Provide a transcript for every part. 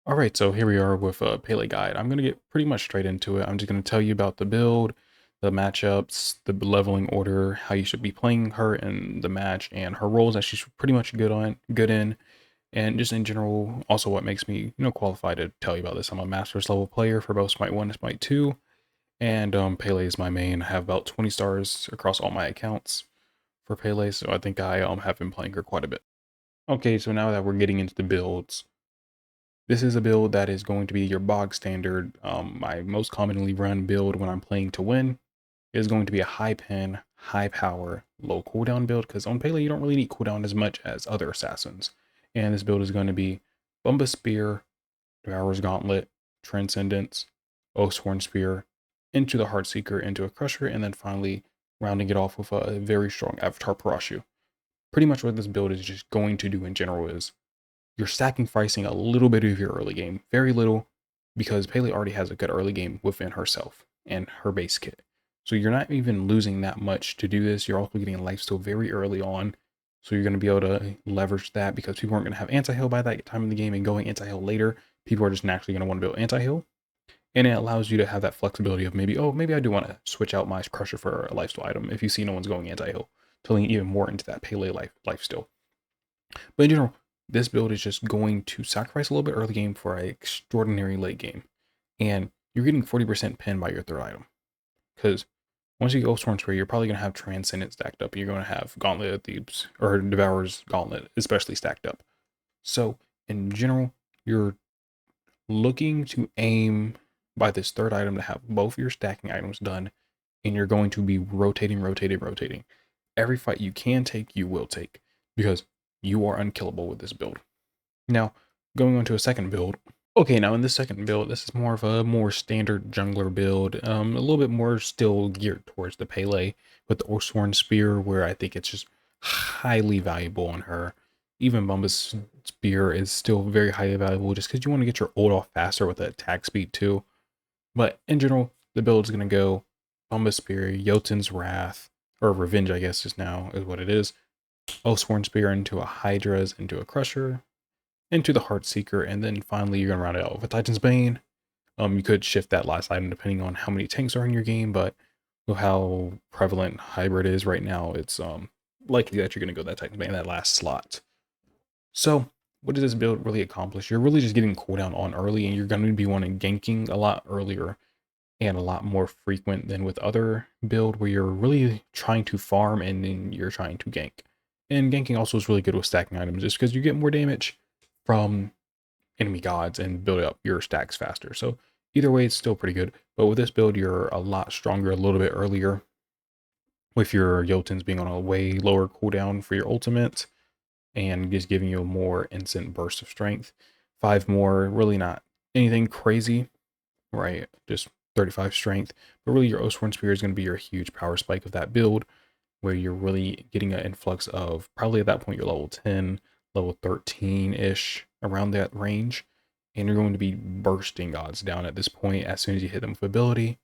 All right, so here we are with a Pele guide. I'm going to get pretty much straight into it. I'm just going to tell you about the build, the matchups, the leveling order, how you should be playing her in the match, and her roles that she's pretty much good in, and just in general, also what makes me, qualified to tell you about this. I'm a Masters level player for both Smite 1 and Smite 2, and Pele is my main. I have about 20 stars across all my accounts for Pele, so I think I have been playing her quite a bit. Okay, so now that we're getting into the builds, this is a build that is going to be your bog standard. My most commonly run build when I'm playing to win is going to be a high pen, high power, low cooldown build, because on Pele you don't really need cooldown as much as other assassins. And this build is going to be Bumba Spear, Devourer's Gauntlet, Transcendence, Oathsworn Spear, into the Heartseeker, into a Crusher, and then finally rounding it off with a very strong Avatar Parashu. Pretty much what this build is just going to do in general is you're sacrificing a little bit of your early game, very little, because Pele already has a good early game within herself and her base kit. So you're not even losing that much to do this. You're also getting lifesteal very early on. So you're going to be able to leverage that because people aren't going to have anti-heal by that time in the game, and going anti-heal later, people are just naturally going to want to build anti-heal. And it allows you to have that flexibility of maybe, oh, maybe I do want to switch out my Crusher for a lifesteal item if you see no one's going anti-heal, to lean even more into that Pele lifesteal. But in general, this build is just going to sacrifice a little bit early game for an extraordinary late game. And you're getting 40% pin by your third item. Because once you go Sworn Spear, you're probably going to have Transcendent stacked up. You're going to have Gauntlet of Thebes, or Devourer's Gauntlet, especially stacked up. So, in general, you're looking to aim by this third item to have both your stacking items done. And you're going to be rotating. Every fight you can take, you will take. Because you are unkillable with this build. Now, going on to a second build. Okay, now in this second build, this is more of a more standard jungler build. A little bit more still geared towards the Pele with the Oathsworn Spear, where I think it's just highly valuable on her. Even Bumba's Spear is still very highly valuable just because you want to get your ult off faster with the attack speed too. But in general, the build is going to go Bumba's Spear, Jotun's Wrath, or Revenge, I guess, is now is what it is. Oathsworn Spear into a Hydra's, into a Crusher, into the Heartseeker, and then finally you're gonna round it out with a Titan's Bane. You could shift that last item depending on how many tanks are in your game, but with how prevalent hybrid is right now, it's likely that you're gonna go that Titan's Bane in that last slot. So what does this build really accomplish? You're really just getting cooldown on early, and you're gonna be wanting ganking a lot earlier and a lot more frequent than with other build where you're really trying to farm and then you're trying to gank. And ganking also is really good with stacking items just because you get more damage from enemy gods and build up your stacks faster. So either way, it's still pretty good. But with this build, you're a lot stronger a little bit earlier with your Jotuns being on a way lower cooldown for your ultimate and just giving you a more instant burst of strength. 5 more, really not anything crazy, right? Just 35 strength. But really your Oathsworn Spear is going to be your huge power spike of that build, where you're really getting an influx of, probably at that point you're level 10, level 13-ish, around that range. And you're going to be bursting gods down at this point. As soon as you hit them with ability,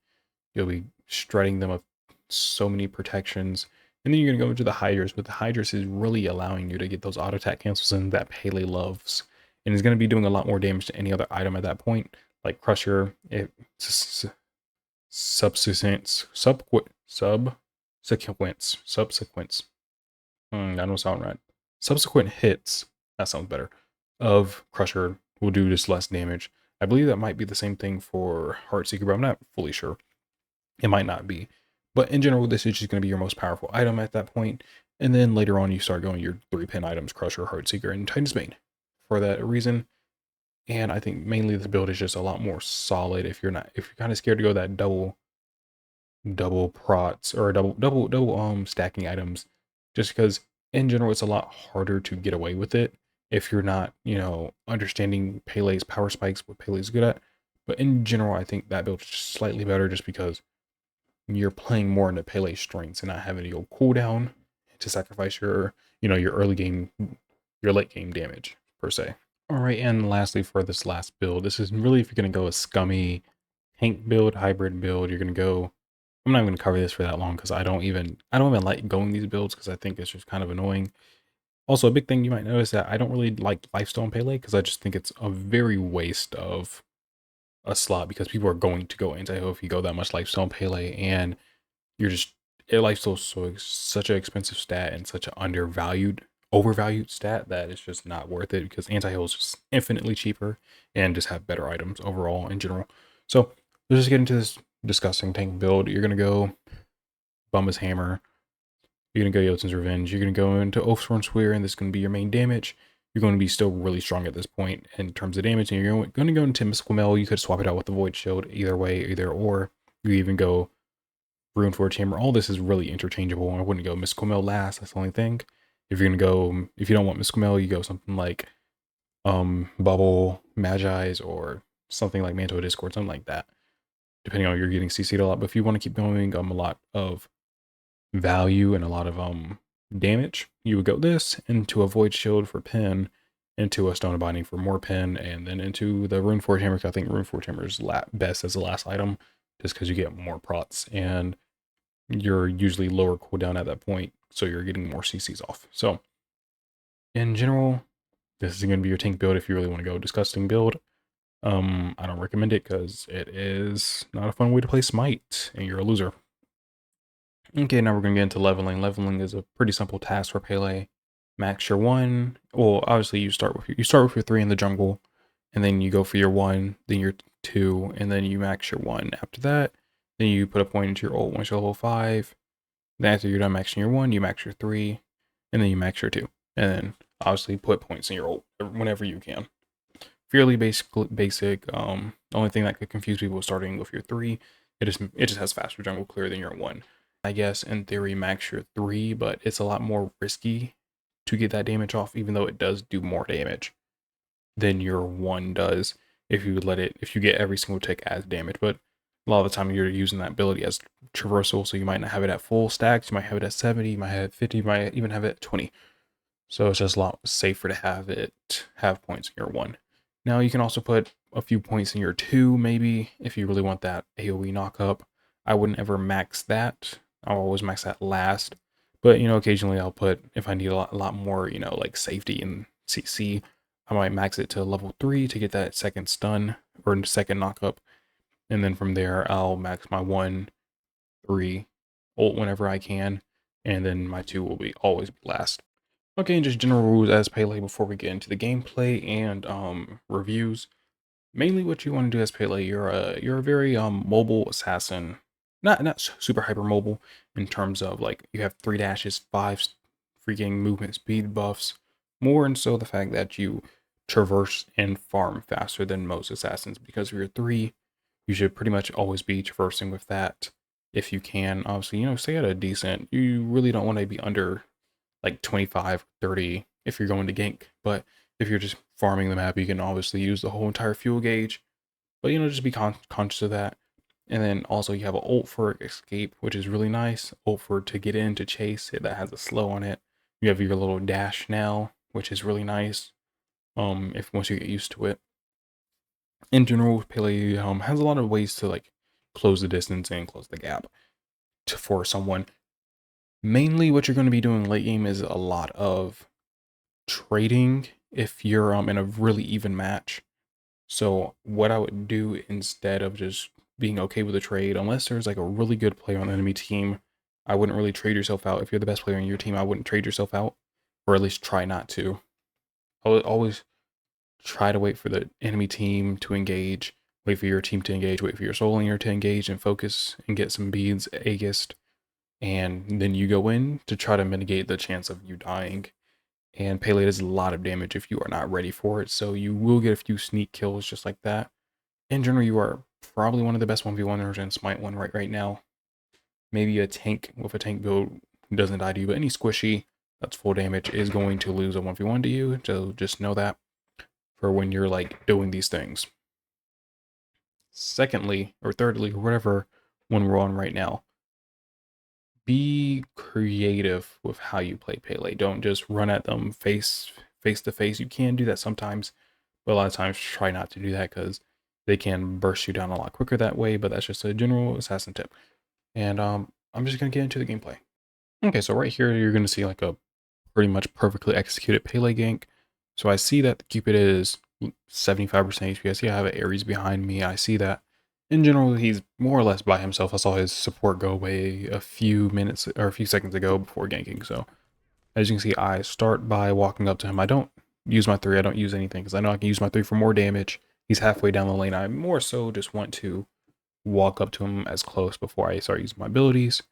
you'll be shredding them of so many protections. And then you're going to go into the Hydras, but the Hydras is really allowing you to get those auto attack cancels in that Pele loves. And is going to be doing a lot more damage to any other item at that point, like Crusher, subsequence. That don't sound right. Subsequent hits, that sounds better, of Crusher will do just less damage. I believe that might be the same thing for Heartseeker, but I'm not fully sure. It might not be. But in general, this is just going to be your most powerful item at that point. And then later on, you start going your 3-pin items, Crusher, Heartseeker, and Titan's Bane for that reason. And I think mainly this build is just a lot more solid if you're kind of scared to go that double prots or double stacking items, just because in general it's a lot harder to get away with it if you're not, understanding Pele's power spikes, what Pele's good at. But in general, I think that build is slightly better just because you're playing more into Pele's strengths and not having to go cooldown to sacrifice your early game, your late game damage per se. All right, and lastly for this last build, this is really if you're going to go a scummy tank build, hybrid build, you're going to go, I'm not going to cover this for that long because I don't even like going these builds because I think it's just kind of annoying. Also, a big thing you might notice that I don't really like Lifestone Pele because I just think it's a very waste of a slot because people are going to go anti-hero if you go that much Lifestone Pele, and you're just Lifestone so such an expensive stat and such an overvalued stat that it's just not worth it because anti-heal is just infinitely cheaper and just have better items overall in general. So let's just get into this discussing tank build. You're gonna go Bumba's Hammer. You're gonna go Jotun's Revenge. You're gonna go into Oathsworn Spear, and this is gonna be your main damage. You're going to be still really strong at this point in terms of damage, and you're going to go into Mystical Mail. You could swap it out with the Void Shield, either way, either or. You even go Runeforge Hammer. All this is really interchangeable. I wouldn't go Mystical Mail last. That's the only thing. If you're gonna go, if you don't want Mystical Mail, you go something like Bubble, Magi's, or something like Mantle of Discord, something like that. Depending on you're getting CC'd a lot. But if you want to keep going a lot of value and a lot of damage, you would go this into a Void Shield for pin, into a Stone of Binding for more pin, and then into the Runeforge Hammer. I think Runeforge Hammer is best as the last item, just because you get more prots and you're usually lower cooldown at that point, so you're getting more CCs off. So in general, this is going to be your tank build if you really want to go disgusting build. I don't recommend it because it is not a fun way to play Smite, and you're a loser. Okay, now we're going to get into leveling. Leveling is a pretty simple task for Pele. Max your 1. Well, obviously you start with your 3 in the jungle, and then you go for your 1, then your 2, and then you max your 1. After that, then you put a point into your ult once you're level 5. Then after you're done maxing your 1, you max your 3, and then you max your 2. And then obviously put points in your ult whenever you can. Fairly basic. The only thing that could confuse people is starting with your 3. It just has faster jungle clear than your 1. I guess in theory max your 3, but it's a lot more risky to get that damage off, even though it does do more damage than your 1 does if you get every single tick as damage. But a lot of the time you're using that ability as traversal, so you might not have it at full stacks, you might have it at 70, you might have it at 50, you might even have it at 20. So it's just a lot safer to have points in your 1. Now you can also put a few points in your 2, maybe, if you really want that AoE knockup. I wouldn't ever max that. I'll always max that last. But, occasionally I'll put, if I need a lot more, like safety and CC, I might max it to level 3 to get that second stun, or second knockup. And then from there, I'll max my 1, 3, ult whenever I can. And then my 2 will always be last. Okay, and just general rules as Pele before we get into the gameplay and reviews. Mainly what you want to do as Pele, you're a very mobile assassin. Not super hyper mobile in terms of like you have 3 dashes, 5 freaking movement speed buffs. More and so the fact that you traverse and farm faster than most assassins because of your 3. You should pretty much always be traversing with that if you can. Obviously, stay at a decent. You really don't want to be under like 25, 30 if you're going to gank. But if you're just farming the map, you can obviously use the whole entire fuel gauge. But just be conscious of that. And then also you have an ult for escape, which is really nice. Ult for to get in to chase it that has a slow on it. You have your little dash now, which is really nice. If once you get used to it. In general, Pele has a lot of ways to like close the distance and close the gap for someone. Mainly what you're going to be doing late game is a lot of trading if you're in a really even match. So what I would do instead of just being okay with a trade, unless there's like a really good player on the enemy team, I wouldn't really trade yourself out. If you're the best player in your team, I wouldn't trade yourself out, or at least try not to. I would always try to wait for the enemy team to engage, wait for your team to engage, wait for your soul laner to engage and focus and get some beads, Aegis, and then you go in to try to mitigate the chance of you dying. And Pele does a lot of damage if you are not ready for it, so you will get a few sneak kills just like that. In general, you are probably one of the best 1v1ers in Smite 1 right now. Maybe a tank with a tank build doesn't die to you, but any squishy that's full damage is going to lose a 1v1 to you, so just know that for when you're like doing these things. Secondly, or thirdly, or whatever one we're on right now, be creative with how you play Pele. Don't just run at them face to face. You can do that sometimes, but a lot of times try not to do that because they can burst you down a lot quicker that way. But that's just a general assassin tip. And I'm just gonna get into the gameplay. Okay, so right here you're gonna see like a pretty much perfectly executed Pele gank. So I see that Cupid is 75% HP. I see I have an Ares behind me. I see that in general, he's more or less by himself. I saw his support go away a few minutes or a few seconds ago before ganking. So as you can see, I start by walking up to him. I don't use my 3. I don't use anything because I know I can use my 3 for more damage. He's halfway down the lane. I more so just want to walk up to him as close before I start using my abilities.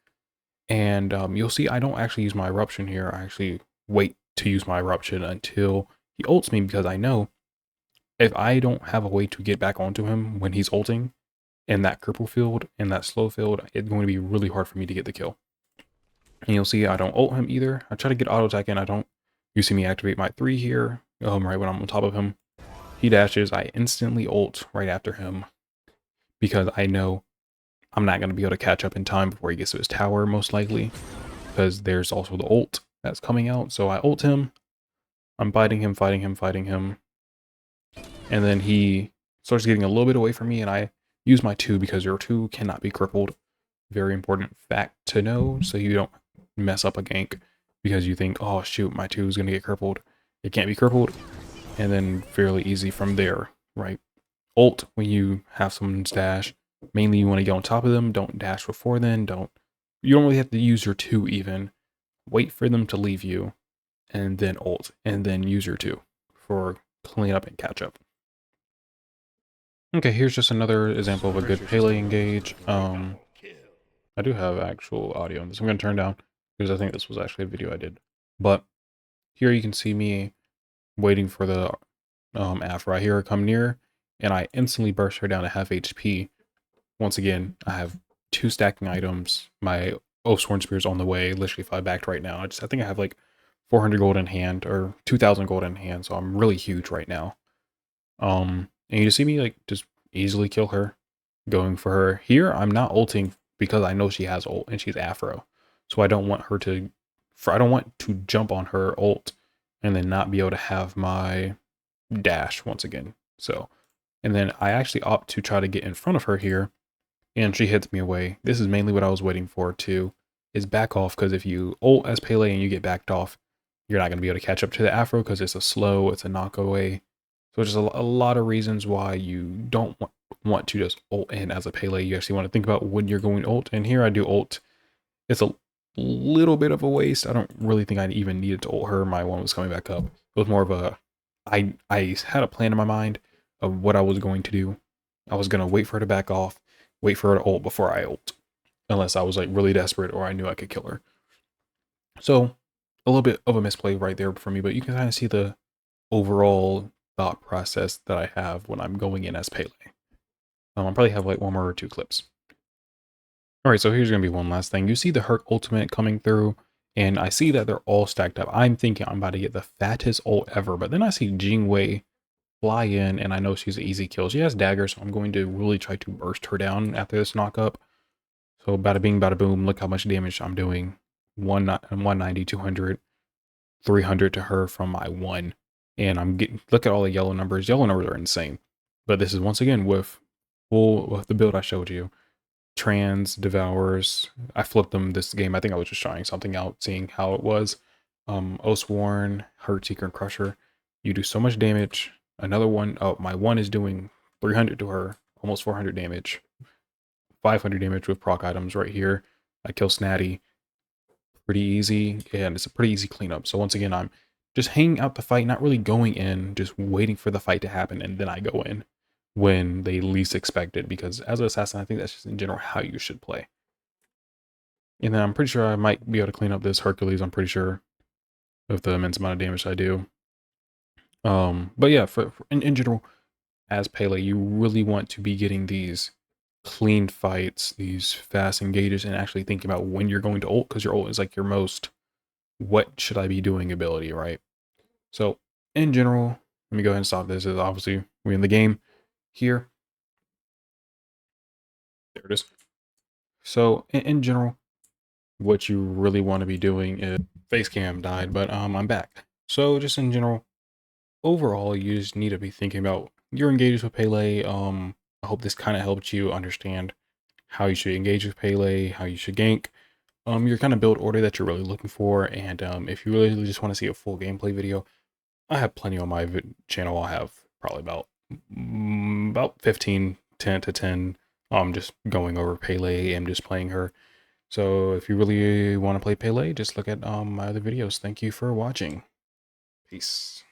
And you'll see I don't actually use my eruption here. I actually wait to use my eruption until he ults me, because I know if I don't have a way to get back onto him when he's ulting in that cripple field, in that slow field, it's going to be really hard for me to get the kill. And you'll see I don't ult him either. I try to get auto attack in. I don't. You see me activate my 3 here, right when I'm on top of him. He dashes. I instantly ult right after him because I know I'm not going to be able to catch up in time before he gets to his tower, most likely, because there's also the ult that's coming out. So I ult him. I'm fighting him, fighting him, fighting him. And then he starts getting a little bit away from me, and I use my 2 because your 2 cannot be crippled. Very important fact to know, so you don't mess up a gank because you think, oh shoot, my 2 is going to get crippled. It can't be crippled. And then fairly easy from there, right? Ult when you have someone's dash. Mainly you want to get on top of them. Don't dash before then. You don't really have to use your 2 even. Wait for them to leave you and then ult and then use your 2 for cleanup and catch up. Okay, here's just another example of a good Pele engage. I do have actual audio on this. I'm going to turn down because I think this was actually a video I did. But here you can see me waiting for the Afra. I hear her come near, and I instantly burst her down to half HP. Once again, I have 2 stacking items. My Oathsworn Spear is on the way. Literally, if I backed right now, I think I have like 400 gold in hand, or 2,000 gold in hand, so I'm really huge right now. And you see me like just easily kill her, going for her. Here, I'm not ulting because I know she has ult and she's Afro. So I don't want her to, I don't want to jump on her ult and then not be able to have my dash once again. So, and then I actually opt to try to get in front of her here, and she hits me away. This is mainly what I was waiting for too, is back off, because if you ult as Pele and you get backed off, you're not going to be able to catch up to the Afro because it's a knock away. So there's a lot of reasons why you don't want to just ult in as a Pele. You actually want to think about when you're going ult. And here I do ult. It's a little bit of a waste. I don't really think I even needed to ult her. My 1 was coming back up. It was more of a, I had a plan in my mind of what I was going to do. I was going to wait for her to back off, wait for her to ult before I ult. Unless I was like really desperate or I knew I could kill her. So a little bit of a misplay right there for me, but you can kind of see the overall thought process that I have when I'm going in as Pele. I'll probably have like 1 more or 2 clips. All right, so here's going to be one last thing. You see the Herc ultimate coming through, and I see that they're all stacked up. I'm thinking I'm about to get the fattest ult ever, but then I see Jingwei fly in, and I know she's an easy kill. She has dagger, so I'm going to really try to burst her down after this knockup. So bada bing, bada boom, look how much damage I'm doing. 190, 200, 300 to her from my 1. And I'm getting, look at all the yellow numbers. Yellow numbers are insane. But this is once again with the build I showed you. Trans, Devours. I flipped them this game. I think I was just trying something out, seeing how it was. Oathsworn, Heartseeker, and Crusher. You do so much damage. Another one, oh, my 1 is doing 300 to her, almost 400 damage. 500 damage with proc items right here. I kill Snatty. Pretty easy, and it's a pretty easy cleanup. So once again, I'm just hanging out the fight, not really going in, just waiting for the fight to happen, and then I go in when they least expect it, because as an assassin, I think that's just in general how you should play. And then I'm pretty sure I might be able to clean up this Hercules, I'm pretty sure, with the immense amount of damage I do. But yeah, in general, as Pele, you really want to be getting these clean fights, these fast engages, and actually thinking about when you're going to ult, because your ult is like your most what should I be doing ability, right? So in general, let me go ahead and stop this. Is obviously we're in the game here. There it is. So in general, what you really want to be doing is face cam died, but I'm back. So just in general, overall, you just need to be thinking about your engages with Pele. I hope this kind of helped you understand how you should engage with Pele, how you should gank. your kind of build order that you're really looking for. And if you really just want to see a full gameplay video, I have plenty on my channel. I'll have probably about 15, 10 to 10, just going over Pele and just playing her. So if you really want to play Pele, just look at my other videos. Thank you for watching. Peace.